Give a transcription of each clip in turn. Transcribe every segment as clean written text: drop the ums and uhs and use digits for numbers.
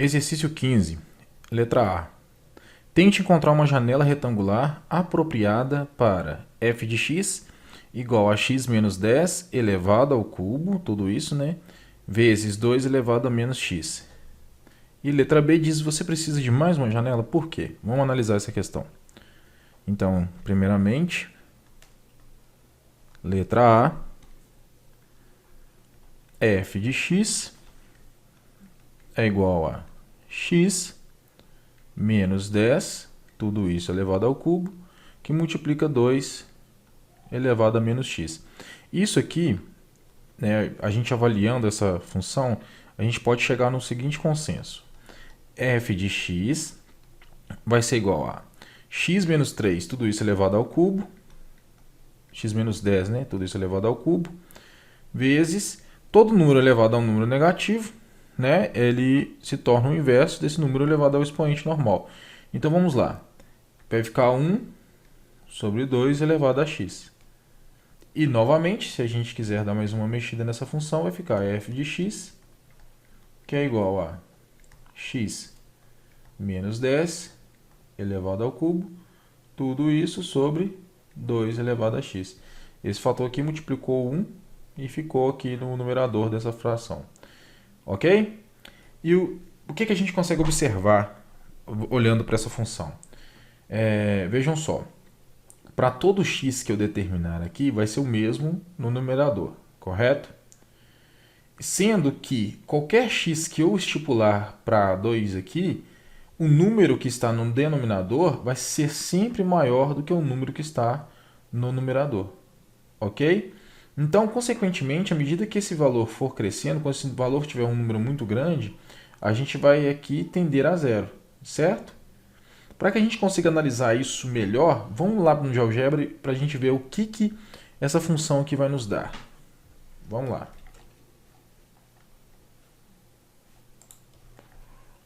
Exercício 15, letra A. Tente encontrar uma janela retangular apropriada para f de x igual a x menos 10 elevado ao cubo, tudo isso, né? Vezes 2 elevado a menos x. E letra B diz que você precisa de mais uma janela. Por quê? Vamos analisar essa questão. Então, primeiramente, letra A, f de x é igual a x menos 10, tudo isso elevado ao cubo, que multiplica 2 elevado a menos x. Isso aqui, né, a gente avaliando essa função, a gente pode chegar no seguinte consenso. F de x vai ser igual a x menos 3, tudo isso elevado ao cubo, x menos 10, né, tudo isso elevado ao cubo, vezes todo número elevado a um número negativo, né, ele se torna o inverso desse número elevado ao expoente normal. Então vamos lá. Vai ficar 1 sobre 2 elevado a x. E novamente, se a gente quiser dar mais uma mexida nessa função, vai ficar f de x, que é igual a x menos 10 elevado ao cubo, tudo isso sobre 2 elevado a x. Esse fator aqui multiplicou 1 e ficou aqui no numerador dessa fração. Ok? E o que a gente consegue observar olhando para essa função? Vejam só. Para todo x que eu determinar aqui, vai ser o mesmo no numerador, correto? Sendo que qualquer x que eu estipular para 2 aqui, o número que está no denominador vai ser sempre maior do que o número que está no numerador, ok? Então, consequentemente, à medida que esse valor for crescendo, quando esse valor tiver um número muito grande, a gente vai aqui tender a zero, certo? Para que a gente consiga analisar isso melhor, vamos lá no GeoGebra para a gente ver o que essa função aqui vai nos dar. Vamos lá.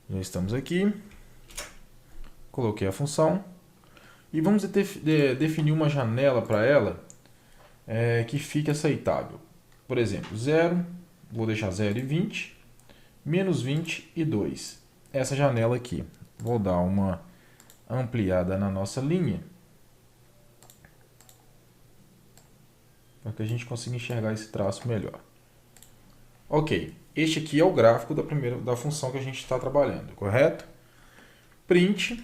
Já estamos aqui. Coloquei a função. E vamos definir uma janela para ela que fique aceitável. Por exemplo, 0, vou deixar 0 e 20, menos 20 e 2. Essa janela aqui. Vou dar uma ampliada na nossa linha, para que a gente consiga enxergar esse traço melhor. Ok, este aqui é o gráfico da função que a gente está trabalhando, correto? Print,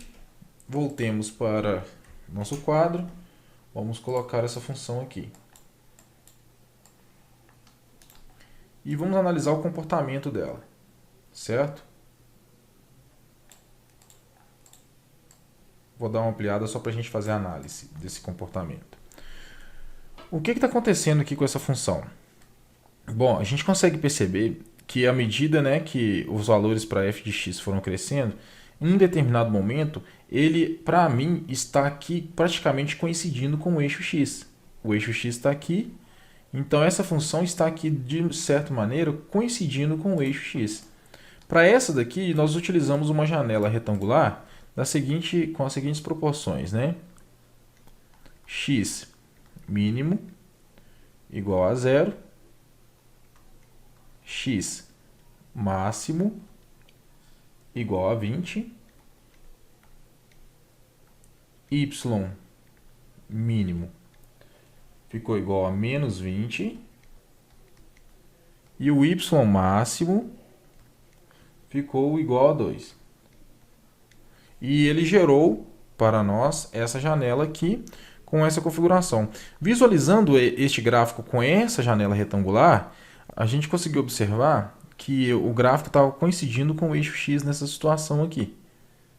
voltemos para nosso quadro, vamos colocar essa função aqui. E vamos analisar o comportamento dela, certo? Vou dar uma ampliada só para a gente fazer a análise desse comportamento. O que está acontecendo aqui com essa função? Bom, a gente consegue perceber que à medida, né, que os valores para f de x foram crescendo, em um determinado momento, ele, para mim, está aqui praticamente coincidindo com o eixo x. O eixo x está aqui, então essa função está aqui, de certa maneira, coincidindo com o eixo x. Para essa daqui, nós utilizamos uma janela retangular com as seguintes proporções, né? X mínimo igual a 0, x máximo igual a 20, y mínimo ficou igual a menos 20 e o y máximo ficou igual a 2. E ele gerou para nós essa janela aqui com essa configuração. Visualizando este gráfico com essa janela retangular, a gente conseguiu observar que o gráfico estava coincidindo com o eixo x nessa situação aqui,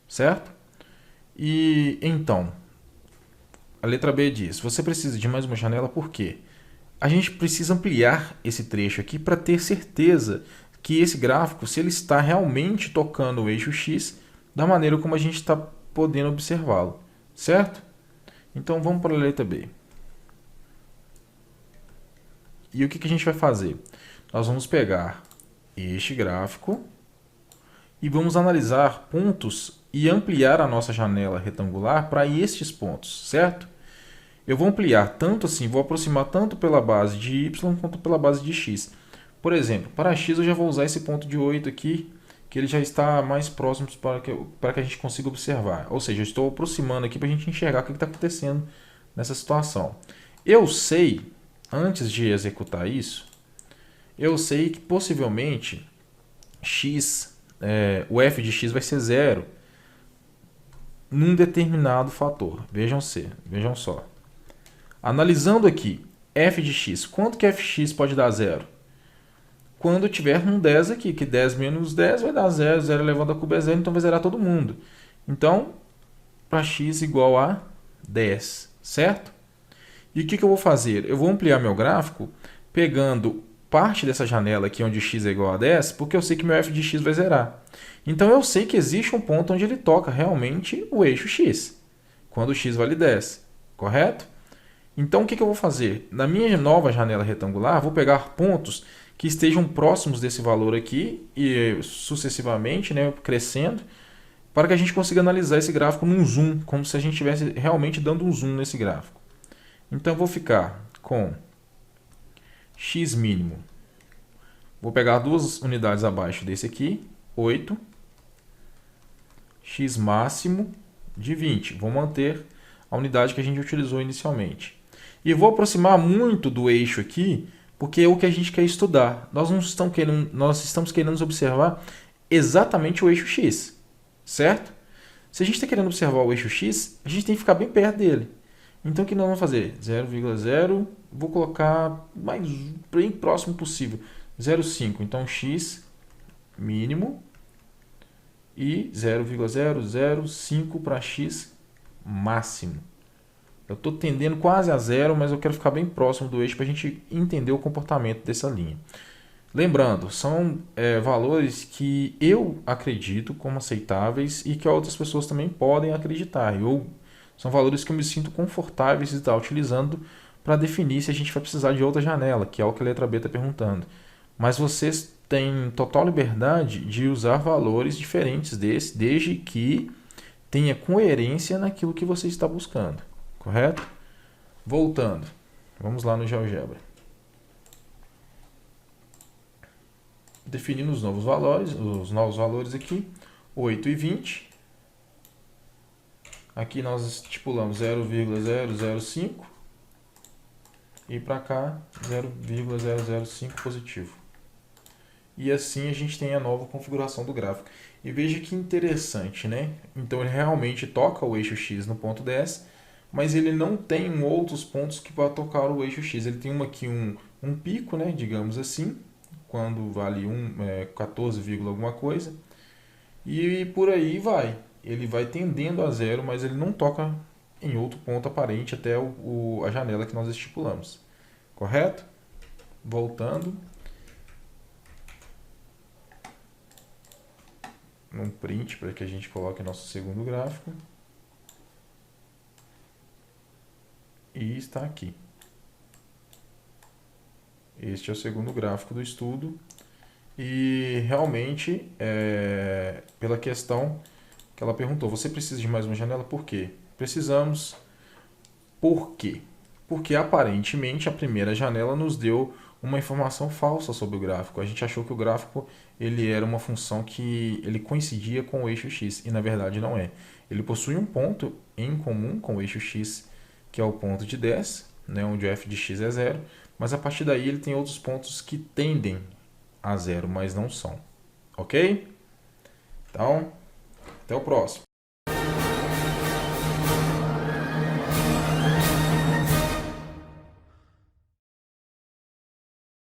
certo? E então, a letra B diz, você precisa de mais uma janela por quê? A gente precisa ampliar esse trecho aqui para ter certeza que esse gráfico, se ele está realmente tocando o eixo x, da maneira como a gente está podendo observá-lo, certo? Então vamos para a letra B. E o que a gente vai fazer? Nós vamos pegar este gráfico e vamos analisar pontos e ampliar a nossa janela retangular para estes pontos, certo? Eu vou ampliar tanto assim, vou aproximar tanto pela base de y quanto pela base de x. Por exemplo, para x eu já vou usar esse ponto de 8 aqui, que ele já está mais próximo para que a gente consiga observar. Ou seja, eu estou aproximando aqui para a gente enxergar o que está acontecendo nessa situação. Eu sei, antes de executar isso, eu sei que possivelmente o f de x vai ser zero num determinado fator. Vejam só. Analisando aqui, f de x, quanto que fx pode dar zero? Quando tiver um 10 aqui, que 10 menos 10 vai dar 0, 0 elevado ao cubo é 0, então vai zerar todo mundo. Então, para x igual a 10, certo? E o que eu vou fazer? Eu vou ampliar meu gráfico pegando parte dessa janela aqui onde x é igual a 10, porque eu sei que meu f de x vai zerar. Então, eu sei que existe um ponto onde ele toca realmente o eixo x, quando x vale 10, correto? Então, o que eu vou fazer? Na minha nova janela retangular, vou pegar pontos que estejam próximos desse valor aqui e sucessivamente, né, crescendo, para que a gente consiga analisar esse gráfico num zoom, como se a gente estivesse realmente dando um zoom nesse gráfico. Então, eu vou ficar com x mínimo. Vou pegar duas unidades abaixo desse aqui, 8. X máximo de 20. Vou manter a unidade que a gente utilizou inicialmente. E vou aproximar muito do eixo aqui, porque é o que a gente quer estudar. Nós estamos querendo observar exatamente o eixo x, certo? Se a gente está querendo observar o eixo x, a gente tem que ficar bem perto dele. Então, o que nós vamos fazer? 0,0, vou colocar bem próximo possível, 0,5. Então, x mínimo e 0,005 para x máximo. Eu estou tendendo quase a zero, mas eu quero ficar bem próximo do eixo para a gente entender o comportamento dessa linha. Lembrando, são valores que eu acredito como aceitáveis e que outras pessoas também podem acreditar. São valores que eu me sinto confortáveis de estar utilizando para definir se a gente vai precisar de outra janela, que é o que a letra B está perguntando. Mas vocês têm total liberdade de usar valores diferentes desses, desde que tenha coerência naquilo que você está buscando. Correto? Voltando. Vamos lá no GeoGebra. Definindo os novos valores aqui, 8 e 20. Aqui nós estipulamos 0,005 e para cá 0,005 positivo. E assim a gente tem a nova configuração do gráfico. E veja que interessante, né? Então ele realmente toca o eixo x no ponto 10, mas ele não tem outros pontos que vão tocar o eixo x. Ele tem aqui um pico, né, digamos assim, quando vale 14, alguma coisa. E por aí vai. Ele vai tendendo a zero, mas ele não toca em outro ponto aparente até a janela que nós estipulamos. Correto? Voltando. Num print para que a gente coloque nosso segundo gráfico. E está aqui. Este é o segundo gráfico do estudo. E realmente, pela questão que ela perguntou, você precisa de mais uma janela? Por quê? Precisamos. Por quê? Porque aparentemente a primeira janela nos deu uma informação falsa sobre o gráfico. A gente achou que o gráfico ele era uma função que ele coincidia com o eixo x, e na verdade não é. Ele possui um ponto em comum com o eixo x, que é o ponto de 10, né, onde o f de x é zero, mas a partir daí ele tem outros pontos que tendem a zero, mas não são. Ok? Então, até o próximo.